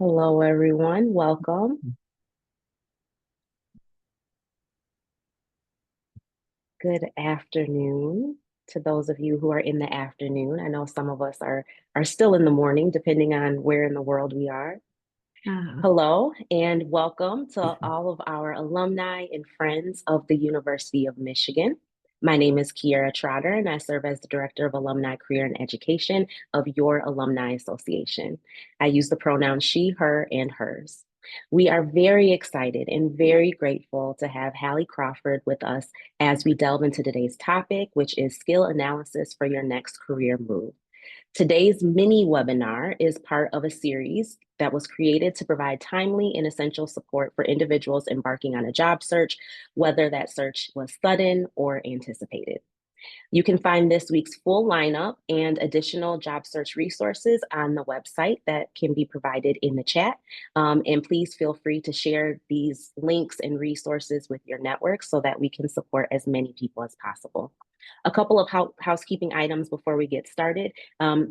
Hello, everyone. Welcome. Good afternoon to those of you who are in the afternoon. I know some of us are still in the morning, depending on where in the world we are. Ah, Hello, and welcome to all of our alumni and friends of the University of Michigan. My name is Kiera Trotter, and I serve as the Director of Alumni Career and Education of your Alumni Association. I use the pronouns she, her, and hers. We are very excited and very grateful to have Hallie Crawford with us as we delve into today's topic, which is skill analysis for your next career move. Today's mini webinar is part of a series that was created to provide timely and essential support for individuals embarking on a job search, whether that search was sudden or anticipated. You can find this week's full lineup and additional job search resources on the website that can be provided in the chat. And please feel free to share these links and resources with your network so that we can support as many people as possible. A couple of housekeeping items before we get started.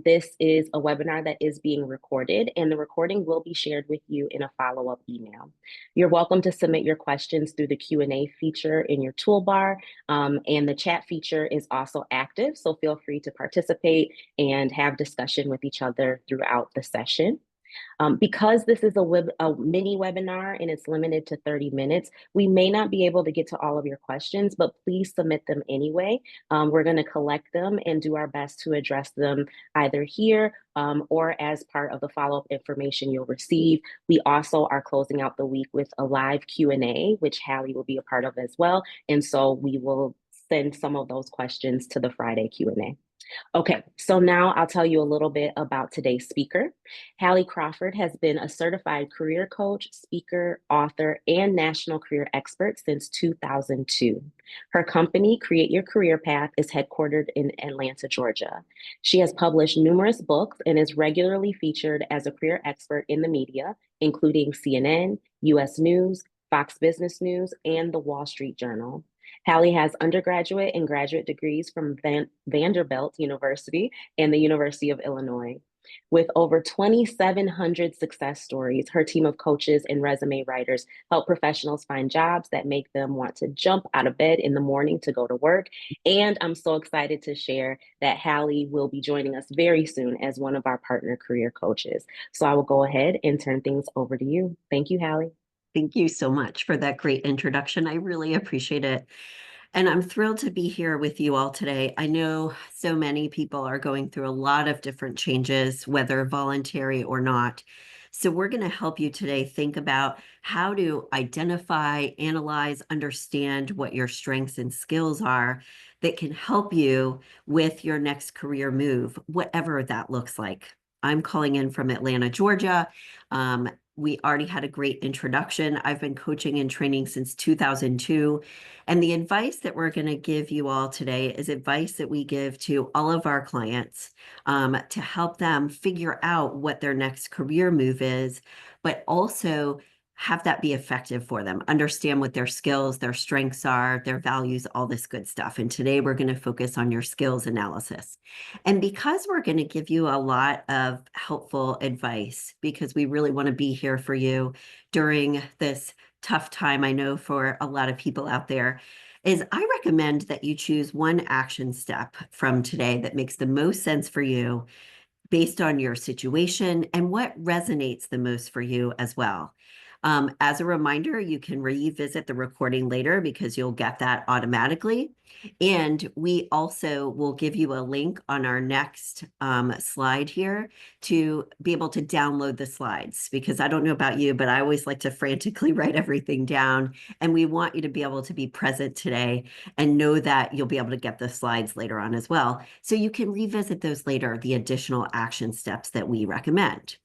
This is a webinar that is being recorded, and the recording will be shared with you in a follow-up email. You're welcome to submit your questions through the Q&A feature in your toolbar, and the chat feature is also active, so feel free to participate and have discussion with each other throughout the session. Because this is a mini webinar and it's limited to 30 minutes, we may not be able to get to all of your questions, but please submit them anyway. We're going to collect them and do our best to address them either here or as part of the follow-up information you'll receive. We also are closing out the week with a live Q&A, which Hallie will be a part of as well. And so we will send some of those questions to the Friday Q&A. Okay, so now I'll tell you a little bit about today's speaker. Hallie Crawford has been a certified career coach, speaker, author, and national career expert since 2002. Her company, Create Your Career Path, is headquartered in Atlanta, Georgia. She has published numerous books and is regularly featured as a career expert in the media, including CNN, US News, Fox Business News, and the Wall Street Journal. Hallie has undergraduate and graduate degrees from Vanderbilt University and the University of Illinois. With over 2,700 success stories, her team of coaches and resume writers help professionals find jobs that make them want to jump out of bed in the morning to go to work. And I'm so excited to share that Hallie will be joining us very soon as one of our partner career coaches. So I will go ahead and turn things over to you. Thank you, Hallie. thank you so much for that great introduction. I really appreciate it. And I'm thrilled to be here with you all today. I know so many people are going through a lot of different changes, whether voluntary or not. So we're going to help you today think about how to identify, analyze, understand what your strengths and skills are that can help you with your next career move, whatever that looks like. I'm calling in from Atlanta, Georgia. We already had a great introduction. I've been coaching and training since 2002. And the advice that we're going to give you all today is advice that we give to all of our clients to help them figure out what their next career move is, but also have that be effective for them, understand what their skills, their strengths are, their values, all this good stuff. And today we're going to focus on your skills analysis. And because we're going to give you a lot of helpful advice, because we really want to be here for you during this tough time, I know for a lot of people out there, is I recommend that you choose one action step from today that makes the most sense for you based on your situation and what resonates the most for you as well. As a reminder, you can revisit the recording later because you'll get that automatically. And we also will give you a link on our next slide here to be able to download the slides, because I don't know about you, but I always like to frantically write everything down. And we want you to be able to be present today and know that you'll be able to get the slides later on as well. So you can revisit those later, the additional action steps that we recommend.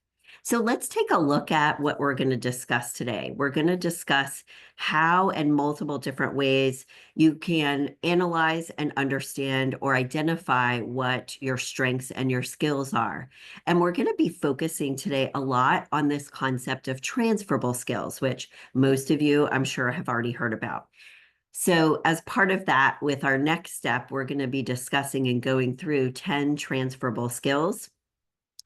So let's take a look at what we're going to discuss today. We're going to discuss how and multiple different ways you can analyze and understand or identify what your strengths and your skills are. And we're going to be focusing today a lot on this concept of transferable skills, which most of you, I'm sure, have already heard about. So as part of that, with our next step, we're going to be discussing and going through 10 transferable skills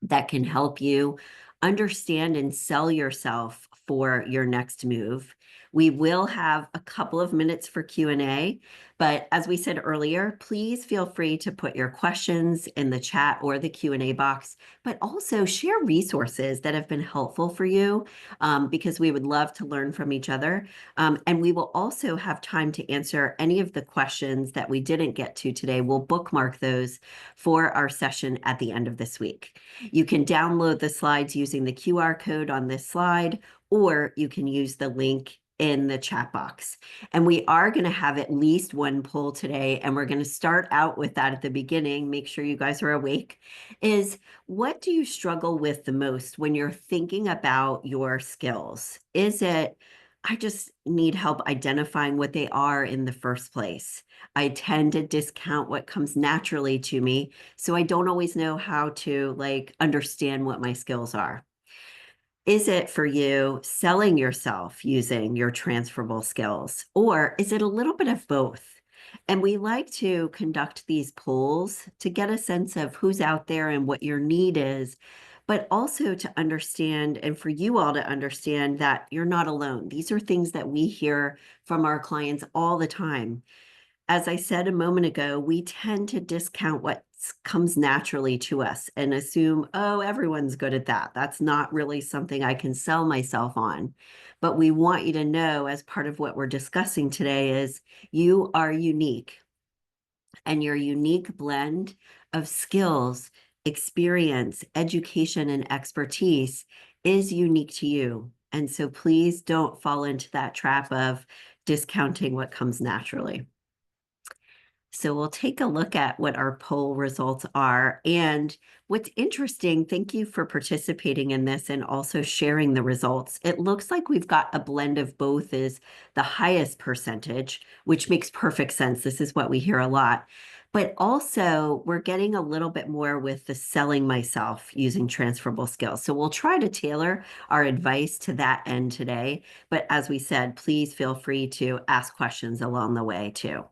that can help you understand and sell yourself for your next move. We will have a couple of minutes for Q&A, but as we said earlier, please feel free to put your questions in the chat or the Q&A box, but also share resources that have been helpful for you, because we would love to learn from each other. And we will also have time to answer any of the questions that we didn't get to today. We'll bookmark those for our session at the end of this week. You can download the slides using the QR code on this slide, or you can use the link in the chat box. And we are going to have at least one poll today, and we're going to start out with that at the beginning. Make sure you guys are awake. Is what do you struggle with the most when you're thinking about your skills? Is it, I just need help identifying what they are in the first place? I tend to discount what comes naturally to me, so I don't always know how to understand what my skills are. Is it for you selling yourself using your transferable skills, or is it a little bit of both? And we like to conduct these polls to get a sense of who's out there and what your need is, but also to understand, and for you all to understand, that you're not alone. These are things that we hear from our clients all the time. As I said a moment ago, we tend to discount what comes naturally to us and assume, oh, everyone's good at that. That's not really something I can sell myself on. But we want you to know, as part of what we're discussing today, is you are unique, and your unique blend of skills, experience, education, and expertise is unique to you. And so please don't fall into that trap of discounting what comes naturally. So we'll take a look at what our poll results are. And what's interesting, thank you for participating in this and also sharing the results. It looks like we've got a blend of both is the highest percentage, which makes perfect sense. This is what we hear a lot. But also, we're getting a little bit more with the selling myself using transferable skills. So we'll try to tailor our advice to that end today. But as we said, please feel free to ask questions along the way too.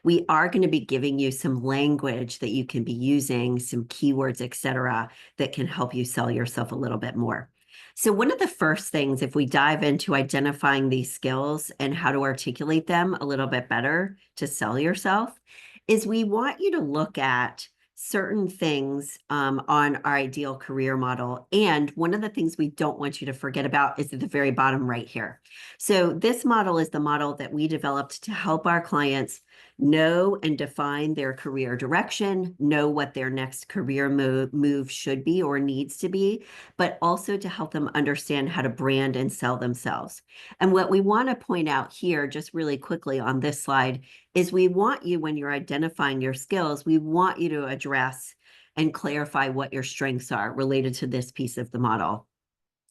We are going to be giving you some language that you can be using, some keywords, etc., that can help you sell yourself a little bit more. So one of the first things, if we dive into identifying these skills and how to articulate them a little bit better to sell yourself, is we want you to look at certain things on our ideal career model. And one of the things we don't want you to forget about is at the very bottom right here. So this model is the model that we developed to help our clients know and define their career direction, know what their next career move should be or needs to be, but also to help them understand how to brand and sell themselves. And what we want to point out here, just really quickly on this slide, is we want you, when you're identifying your skills, we want you to address and clarify what your strengths are related to this piece of the model.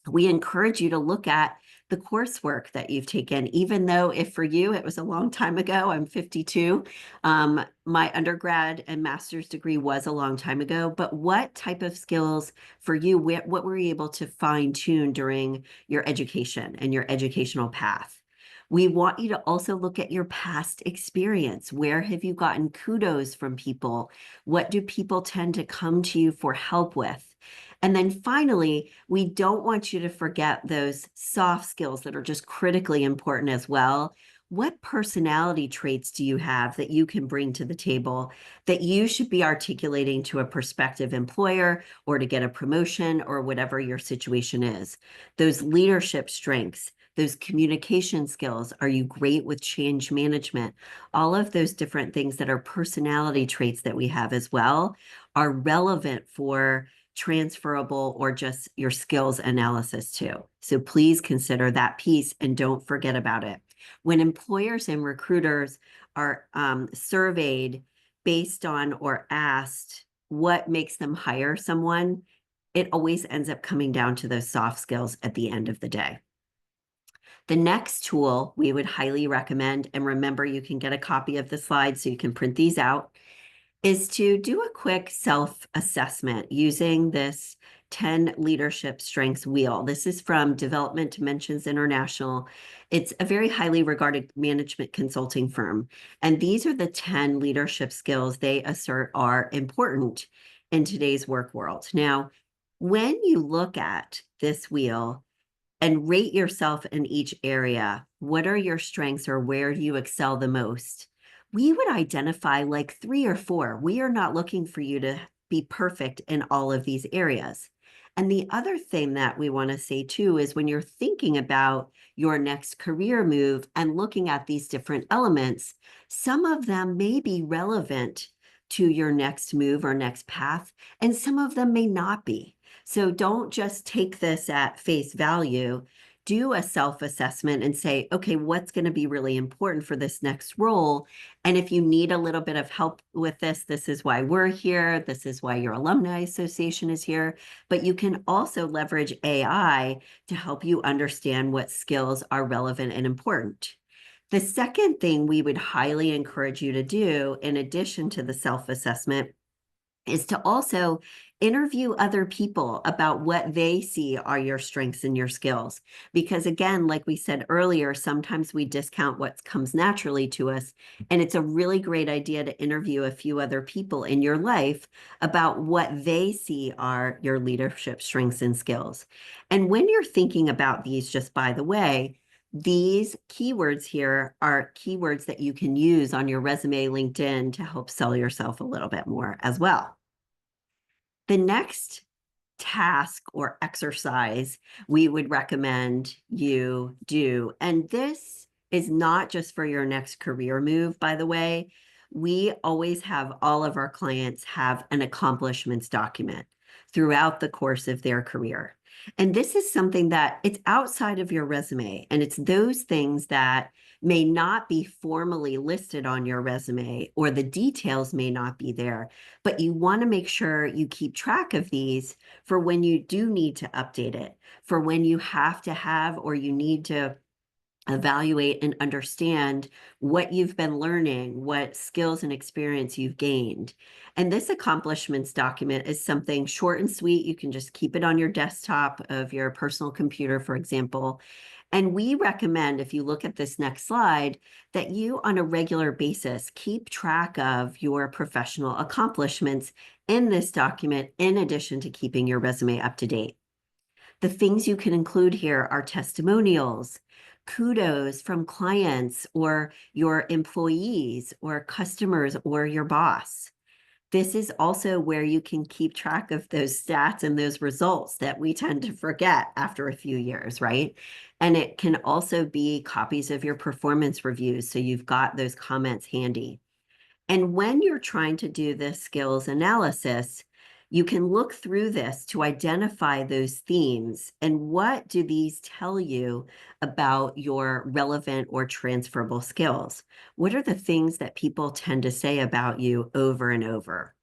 We encourage you to look at the coursework that you've taken, even though if for you it was a long time ago. I'm 52. My undergrad and master's degree was a long time ago, but what type of skills for you, what were you able to fine tune during your education and your educational path? We want you to also look at your past experience. Where have you gotten kudos from people? What do people tend to come to you for help with? And then finally, we don't want you to forget those soft skills that are just critically important as well. What personality traits do you have that you can bring to the table that you should be articulating to a prospective employer or to get a promotion or whatever your situation is? Those leadership strengths, those communication skills. Are you great with change management? All of those different things that are personality traits that we have as well are relevant for transferable or just your skills analysis too. So please consider that piece and don't forget about it. When employers and recruiters are surveyed based on or asked what makes them hire someone, it always ends up coming down to those soft skills at the end of the day. The next tool we would highly recommend, and remember you can get a copy of the slides so you can print these out, is to do a quick self-assessment using this 10 leadership strengths wheel. This is from Development Dimensions International. It's a very highly regarded management consulting firm. And these are the 10 leadership skills they assert are important in today's work world. Now, When you look at this wheel and rate yourself in each area, what are your strengths or where do you excel the most? We would identify like 3 or 4. We are not looking for you to be perfect in all of these areas. And the other thing that we want to say too is when you're thinking about your next career move and looking at these different elements, some of them may be relevant to your next move or next path, and some of them may not be. So don't just take this at face value. Do a self-assessment and say, okay, what's going to be really important for this next role? And if you need a little bit of help with this, this is why we're here. This is why your alumni association is here. But you can also leverage AI to help you understand what skills are relevant and important. The second thing we would highly encourage you to do, in addition to the self-assessment, is to also interview other people about what they see are your strengths and your skills. Because again, like we said earlier, sometimes we discount what comes naturally to us. And it's a really great idea to interview a few other people in your life about what they see are your leadership strengths and skills. And when you're thinking about these, just by the way, these keywords here are keywords that you can use on your resume, LinkedIn to help sell yourself a little bit more as well. The next task or exercise we would recommend you do, and this is not just for your next career move, by the way. We always have all of our clients have an accomplishments document throughout the course of their career. And this is something that it's outside of your resume, and it's those things that may not be formally listed on your resume, or the details may not be there, but you want to make sure you keep track of these for when you do need to update it, for when you have to have or you need to evaluate and understand what you've been learning, what skills and experience you've gained. And this accomplishments document is something short and sweet. You can just keep it on your desktop of your personal computer, for example. And we recommend, if you look at this next slide, that you on a regular basis keep track of your professional accomplishments in this document, in addition to keeping your resume up to date. The things you can include here are testimonials, kudos from clients or your employees or customers or your boss. This is also where you can keep track of those stats and those results that we tend to forget after a few years, right? And it can also be copies of your performance reviews, so you've got those comments handy. And when you're trying to do this skills analysis, you can look through this to identify those themes and what do these tell you about your relevant or transferable skills? What are the things that people tend to say about you over and over?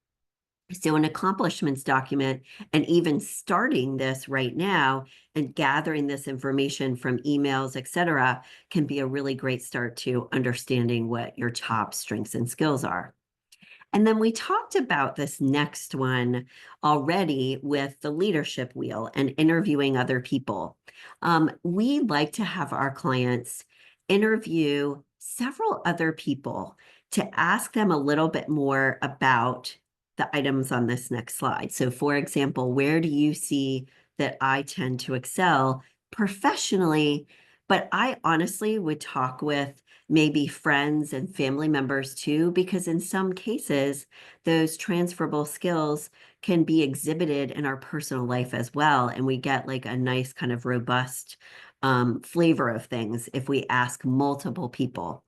So an accomplishments document, and even starting this right now and gathering this information from emails, et cetera, can be a really great start to understanding what your top strengths and skills are. And then we talked about this next one already with the leadership wheel and interviewing other people. We like to have our clients interview several other people to ask them a little bit more about the items on this next slide. So, for example, where do you see that I tend to excel professionally? But I honestly would talk with maybe friends and family members too, because in some cases, those transferable skills can be exhibited in our personal life as well. And we get like a nice kind of robust flavor of things if we ask multiple people.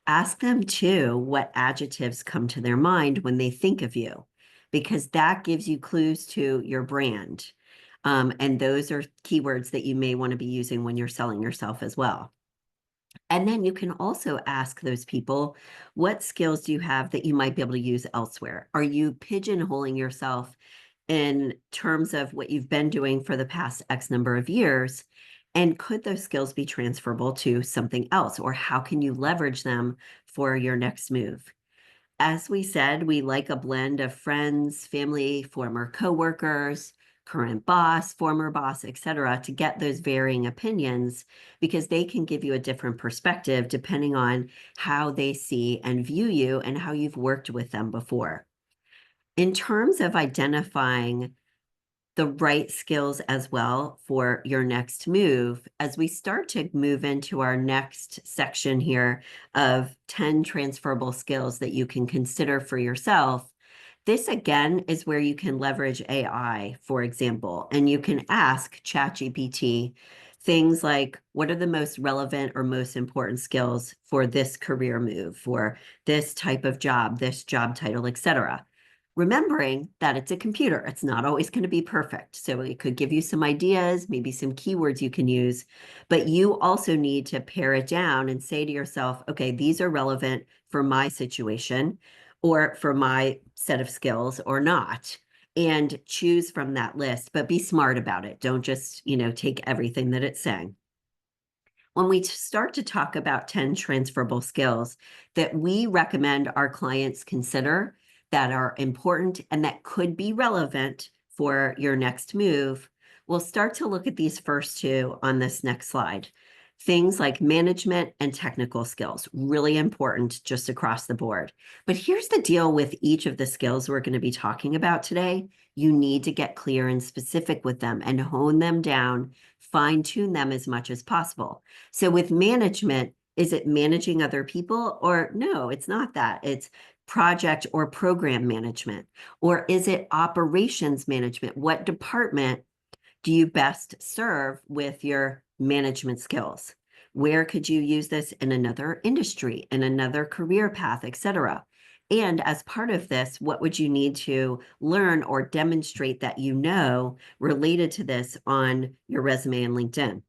Ask them too what adjectives come to their mind when they think of you, because that gives you clues to your brand. And those are keywords that you may want to be using when you're selling yourself as well. And then you can also ask those people, what skills do you have that you might be able to use elsewhere? Are you pigeonholing yourself in terms of what you've been doing for the past X number of years? And could those skills be transferable to something else? Or how can you leverage them for your next move? As we said, we like a blend of friends, family, former coworkers, current boss, former boss, et cetera, to get those varying opinions because they can give you a different perspective depending on how they see and view you and how you've worked with them before. In terms of identifying the right skills as well for your next move. As we start to move into our next section here of 10 transferable skills that you can consider for yourself, this again is where you can leverage AI, for example, and you can ask ChatGPT things like, what are the most relevant or most important skills for this career move, for this type of job, this job title, etc. Remembering that it's a computer, it's not always going to be perfect. So it could give you some ideas, maybe some keywords you can use, but you also need to pare it down and say to yourself, okay, these are relevant for my situation or for my set of skills or not, and choose from that list, but be smart about it. Don't just, take everything that it's saying. When we start to talk about 10 transferable skills that we recommend our clients consider that are important and that could be relevant for your next move, we'll start to look at these first two on this next slide. Things like management and technical skills, really important just across the board. But here's the deal with each of the skills we're going to be talking about today. You need to get clear and specific with them and hone them down, fine tune them as much as possible. So with management, is it managing other people? Or no, it's not that. It's project or program management. Or is it operations management? What department do you best serve with your management skills? Where could you use this in another industry, in another career path, etc.? And as part of this, what would you need to learn or demonstrate that you know related to this on your resume and LinkedIn?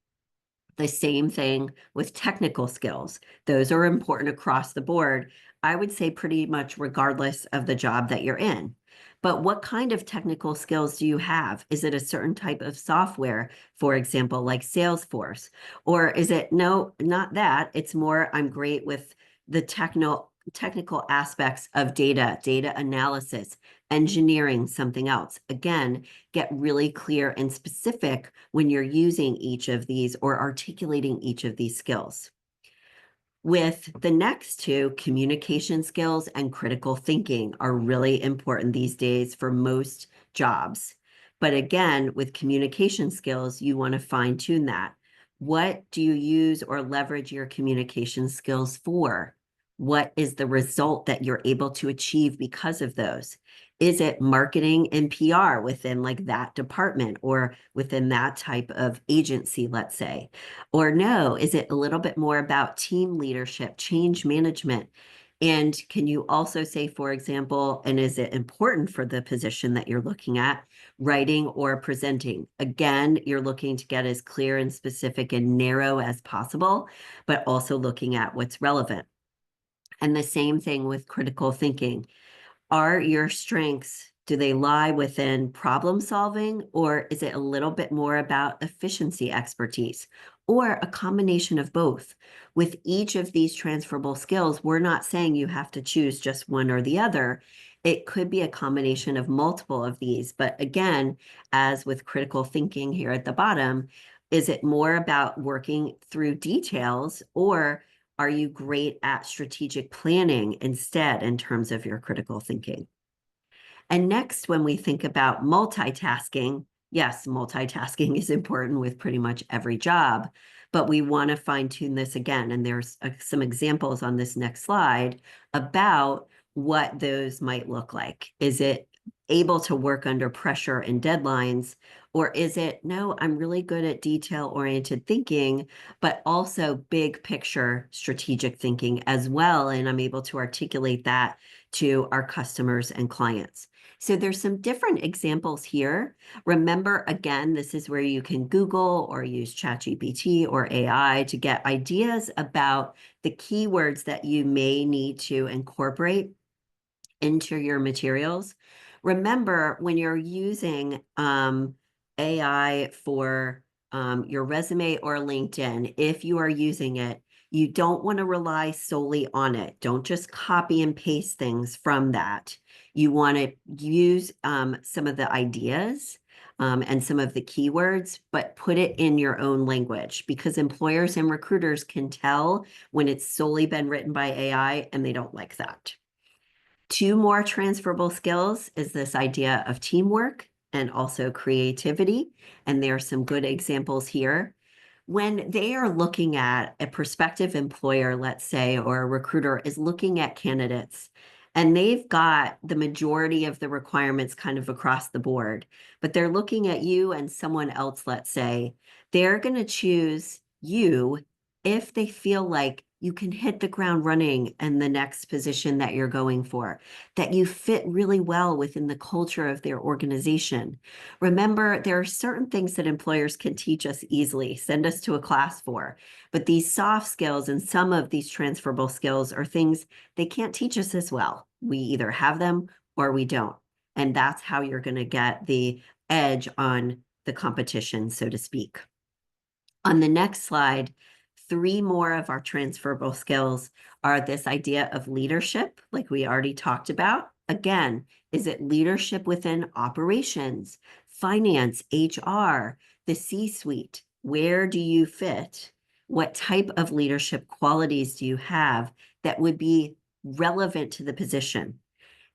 The same thing with technical skills. Those are important across the board. I would say pretty much regardless of the job that you're in. But what kind of technical skills do you have? Is it a certain type of software, for example, like Salesforce? Or is it, no, not that. It's more, I'm great with the technical aspects of data analysis, engineering, something else. Again, get really clear and specific when you're using each of these or articulating each of these skills. With the next two, communication skills and critical thinking are really important these days for most jobs. But again, with communication skills, you want to fine tune that. What do you use or leverage your communication skills for? What is the result that you're able to achieve because of those? Is it marketing and PR within like that department or within that type of agency, let's say? Or no, is it a little bit more about team leadership, change management? And can you also say, for example, and is it important for the position that you're looking at, writing or presenting? Again, you're looking to get as clear and specific and narrow as possible, but also looking at what's relevant. And the same thing with critical thinking. Are your strengths, do they lie within problem solving, or is it a little bit more about efficiency expertise, or a combination of both? With each of these transferable skills, we're not saying you have to choose just one or the other. It could be a combination of multiple of these. But again, as with critical thinking here at the bottom, is it more about working through details, or are you great at strategic planning instead in terms of your critical thinking? And next, when we think about multitasking, yes, multitasking is important with pretty much every job, but we want to fine tune this again. And there's some examples on this next slide about what those might look like. Is it able to work under pressure and deadlines? Or is it, no, I'm really good at detail-oriented thinking, but also big picture strategic thinking as well. And I'm able to articulate that to our customers and clients. So there's some different examples here. Remember, again, this is where you can Google or use ChatGPT or AI to get ideas about the keywords that you may need to incorporate into your materials. Remember, when you're using AI for your resume or LinkedIn, if you are using it, you don't want to rely solely on it. Don't just copy and paste things from that. You want to use some of the ideas and some of the keywords, but put it in your own language because employers and recruiters can tell when it's solely been written by AI and they don't like that. Two more transferable skills is this idea of teamwork and also creativity. And there are some good examples here. When they are looking at a prospective employer, let's say, or a recruiter is looking at candidates, and they've got the majority of the requirements kind of across the board, but they're looking at you and someone else, let's say, they're going to choose you if they feel like you can hit the ground running in the next position that you're going for, that you fit really well within the culture of their organization. Remember, there are certain things that employers can teach us easily, send us to a class for, but these soft skills and some of these transferable skills are things they can't teach us as well. We either have them or we don't. And that's how you're going to get the edge on the competition, so to speak. On the next slide, three more of our transferable skills are this idea of leadership, like we already talked about. Again, is it leadership within operations, finance, HR, the C-suite? Where do you fit? What type of leadership qualities do you have that would be relevant to the position?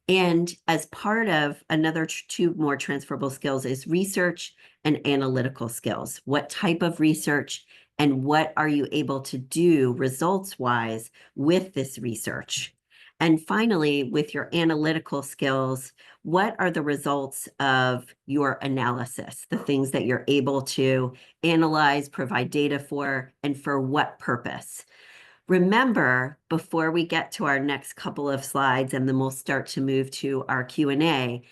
And as part of another two more transferable skills is research and analytical skills. What type of research and what are you able to do results wise with this research? And finally, with your analytical skills, what are the results of your analysis, the things that you're able to analyze, provide data for, and for what purpose? Remember, before we get to our next couple of slides, and then we'll start to move to our Q&A,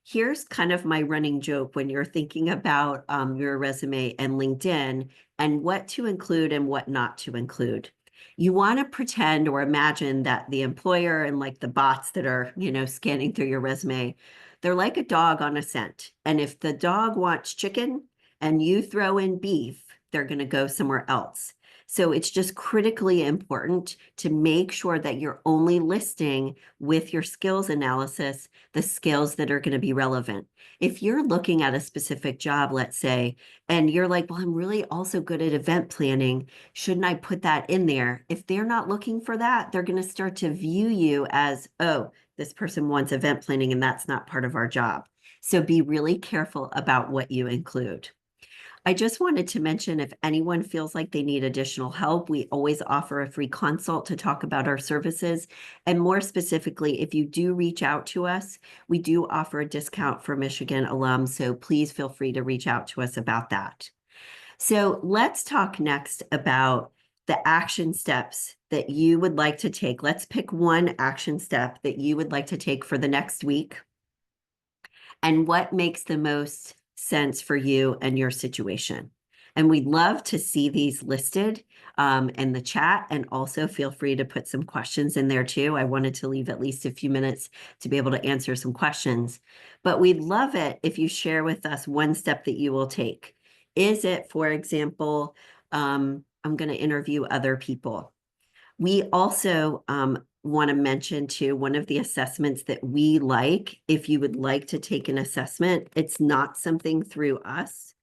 here's kind of my running joke when you're thinking about your resume and LinkedIn and what to include and what not to include. You want to pretend or imagine that the employer and like the bots that are, scanning through your resume, they're like a dog on a scent. And if the dog wants chicken and you throw in beef, they're going to go somewhere else. So it's just critically important to make sure that you're only listing with your skills analysis the skills that are going to be relevant. If you're looking at a specific job, let's say, and you're like, well, I'm really also good at event planning, shouldn't I put that in there? If they're not looking for that, they're going to start to view you as, oh, this person wants event planning and that's not part of our job. So be really careful about what you include. I just wanted to mention if anyone feels like they need additional help, we always offer a free consult to talk about our services. And more specifically, if you do reach out to us, we do offer a discount for Michigan alums. So please feel free to reach out to us about that. So let's talk next about the action steps that you would like to take. Let's pick one action step that you would like to take for the next week and what makes the most sense for you and your situation. And we'd love to see these listed in the chat, and also feel free to put some questions in there too. I wanted to leave at least a few minutes to be able to answer some questions, but we'd love it if you share with us one step that you will take. Is it, for example, I'm going to interview other people? We also want to mention too, one of the assessments that we like, if you would like to take an assessment, it's not something through us.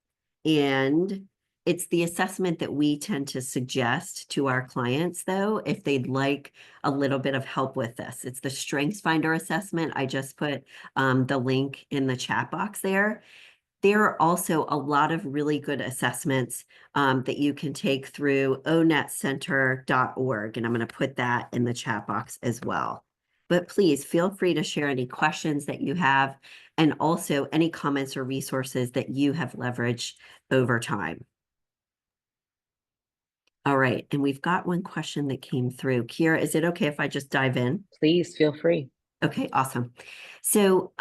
And it's the assessment that we tend to suggest to our clients, though, if they'd like a little bit of help with this. It's the Strengths Finder assessment. I just put the link in the chat box there. There are also a lot of really good assessments that you can take through onetcenter.org, and I'm going to put that in the chat box as well. But please feel free to share any questions that you have, and also any comments or resources that you have leveraged over time. All right, and we've got one question that came through. Kira, is it okay if I just dive in? Please feel free. Okay, awesome. So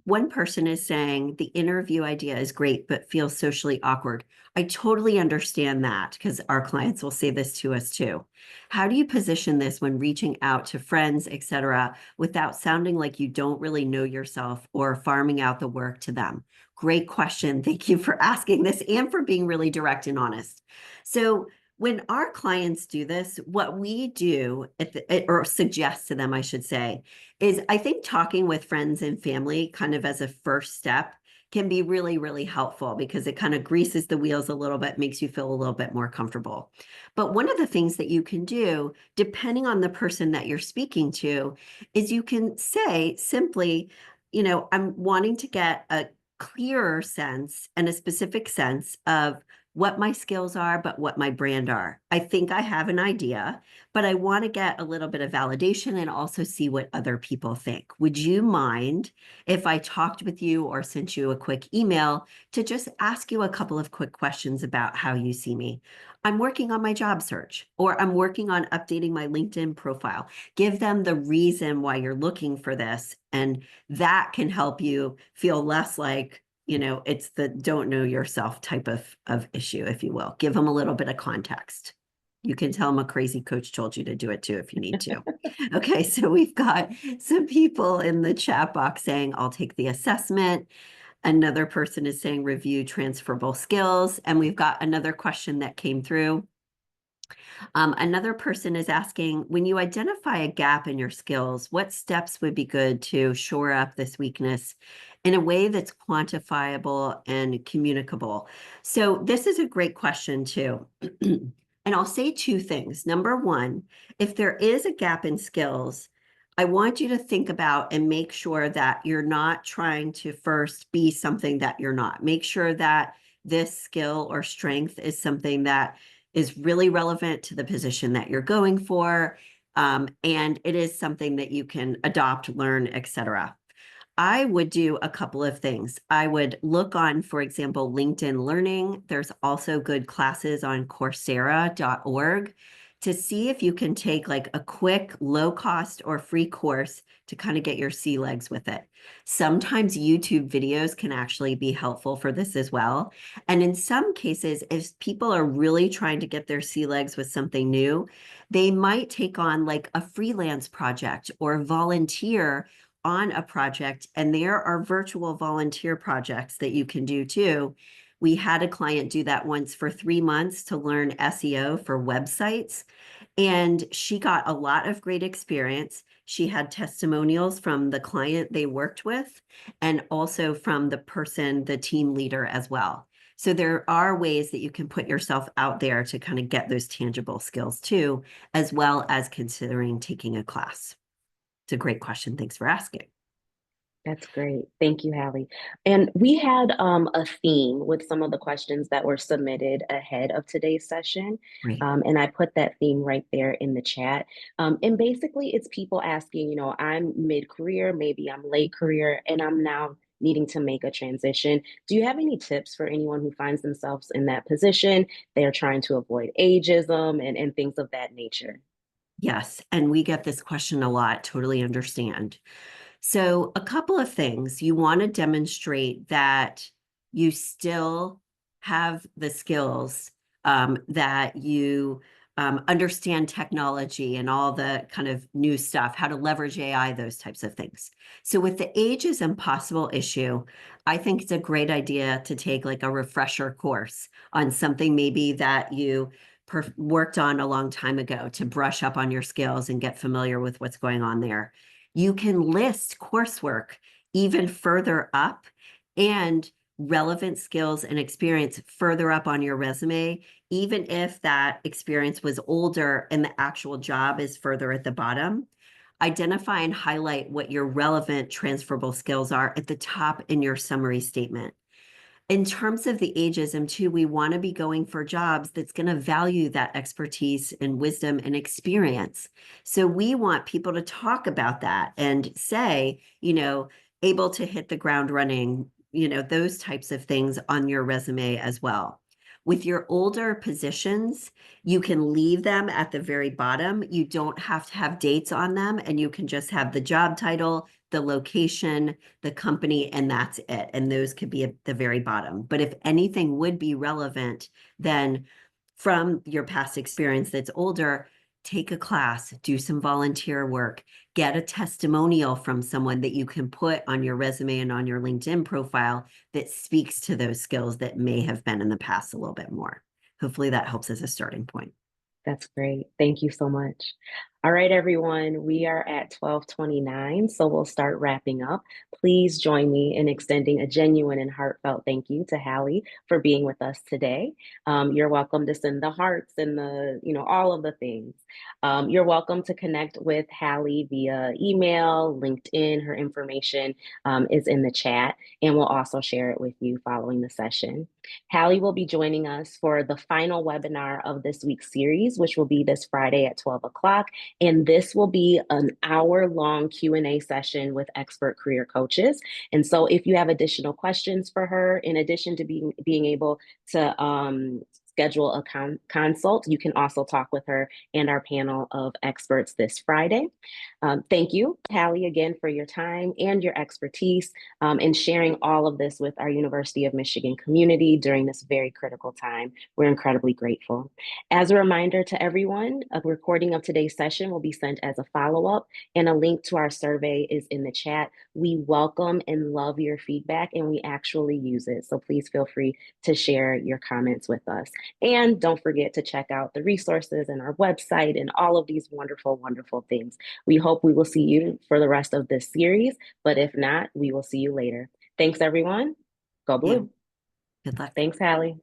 one person is saying the interview idea is great, but feels socially awkward. I totally understand that, because our clients will say this to us too. How do you position this when reaching out to friends, etc., without sounding like you don't really know yourself or farming out the work to them? Great question. Thank you for asking this and for being really direct and honest. So when our clients do this, what we do or suggest to them, I should say, is I think talking with friends and family kind of as a first step can be really, really helpful, because it kind of greases the wheels a little bit, makes you feel a little bit more comfortable. But one of the things that you can do, depending on the person that you're speaking to, is you can say simply, I'm wanting to get a clearer sense and a specific sense of what my skills are, but what my brand are. I think I have an idea, but I want to get a little bit of validation and also see what other people think. Would you mind if I talked with you or sent you a quick email to just ask you a couple of quick questions about how you see me? I'm working on my job search, or I'm working on updating my LinkedIn profile. Give them the reason why you're looking for this, and that can help you feel less like, it's the don't know yourself type of issue, if you will. Give them a little bit of context. You can tell them a crazy coach told you to do it too if you need to. Okay, so we've got some people in the chat box saying, I'll take the assessment. Another person is saying review transferable skills. And we've got another question that came through. Another person is asking, when you identify a gap in your skills, what steps would be good to shore up this weakness in a way that's quantifiable and communicable? So this is a great question too. And I'll say two things. Number one, if there is a gap in skills, I want you to think about and make sure that you're not trying to first be something that you're not. Make sure that this skill or strength is something that is really relevant to the position that you're going for. And it is something that you can adopt, learn, etc. I would do a couple of things. I would look on, for example, LinkedIn Learning. There's also good classes on Coursera.org to see if you can take like a quick, low cost or free course to kind of get your sea legs with it. Sometimes YouTube videos can actually be helpful for this as well. And in some cases, if people are really trying to get their sea legs with something new, they might take on like a freelance project or volunteer on a project, and there are virtual volunteer projects that you can do too. We had a client do that once for 3 months to learn SEO for websites, and she got a lot of great experience. She had testimonials from the client they worked with and also from the person, the team leader as well. So there are ways that you can put yourself out there to kind of get those tangible skills too, as well as considering taking a class. It's a great question. Thanks for asking. That's great. Thank you, Hallie. And we had a theme with some of the questions that were submitted ahead of today's session. Right. And I put that theme right there in the chat. And basically, it's people asking, I'm mid-career, maybe I'm late career, and I'm now needing to make a transition. Do you have any tips for anyone who finds themselves in that position? They are trying to avoid ageism and things of that nature. Yes. And we get this question a lot. Totally understand. So, a couple of things. You want to demonstrate that you still have the skills, that you understand technology and all the kind of new stuff, how to leverage AI, those types of things. So, with the age is impossible issue, I think it's a great idea to take like a refresher course on something maybe that you worked on a long time ago to brush up on your skills and get familiar with what's going on there. You can list coursework even further up and relevant skills and experience further up on your resume, even if that experience was older and the actual job is further at the bottom. Identify and highlight what your relevant transferable skills are at the top in your summary statement. In terms of the ageism too, we want to be going for jobs that's going to value that expertise and wisdom and experience. So we want people to talk about that and say, able to hit the ground running, those types of things on your resume as well. With your older positions, you can leave them at the very bottom. You don't have to have dates on them, and you can just have the job title, the location, the company, and that's it. And those could be at the very bottom. But if anything would be relevant, then from your past experience that's older, take a class, do some volunteer work, get a testimonial from someone that you can put on your resume and on your LinkedIn profile that speaks to those skills that may have been in the past a little bit more. Hopefully that helps as a starting point. That's great. Thank you so much. All right, everyone, we are at 12:29, so we'll start wrapping up. Please join me in extending a genuine and heartfelt thank you to Hallie for being with us today. You're welcome to send the hearts and all of the things. You're welcome to connect with Hallie via email, LinkedIn. Her information is in the chat, and we'll also share it with you following the session. Hallie will be joining us for the final webinar of this week's series, which will be this Friday at 12 o'clock. And this will be an hour-long Q&A session with expert career coaches. And so if you have additional questions for her, in addition to being able to schedule a consult, you can also talk with her and our panel of experts this Friday. Thank you, Hallie, again for your time and your expertise in sharing all of this with our University of Michigan community during this very critical time. We're incredibly grateful. As a reminder to everyone, a recording of today's session will be sent as a follow-up, and a link to our survey is in the chat. We welcome and love your feedback, and we actually use it. So please feel free to share your comments with us. And don't forget to check out the resources and our website and all of these wonderful, wonderful things. We hope we will see you for the rest of this series, but if not, we will see you later. Thanks, everyone. Go Yeah, Blue. good luck. Thanks, Hallie.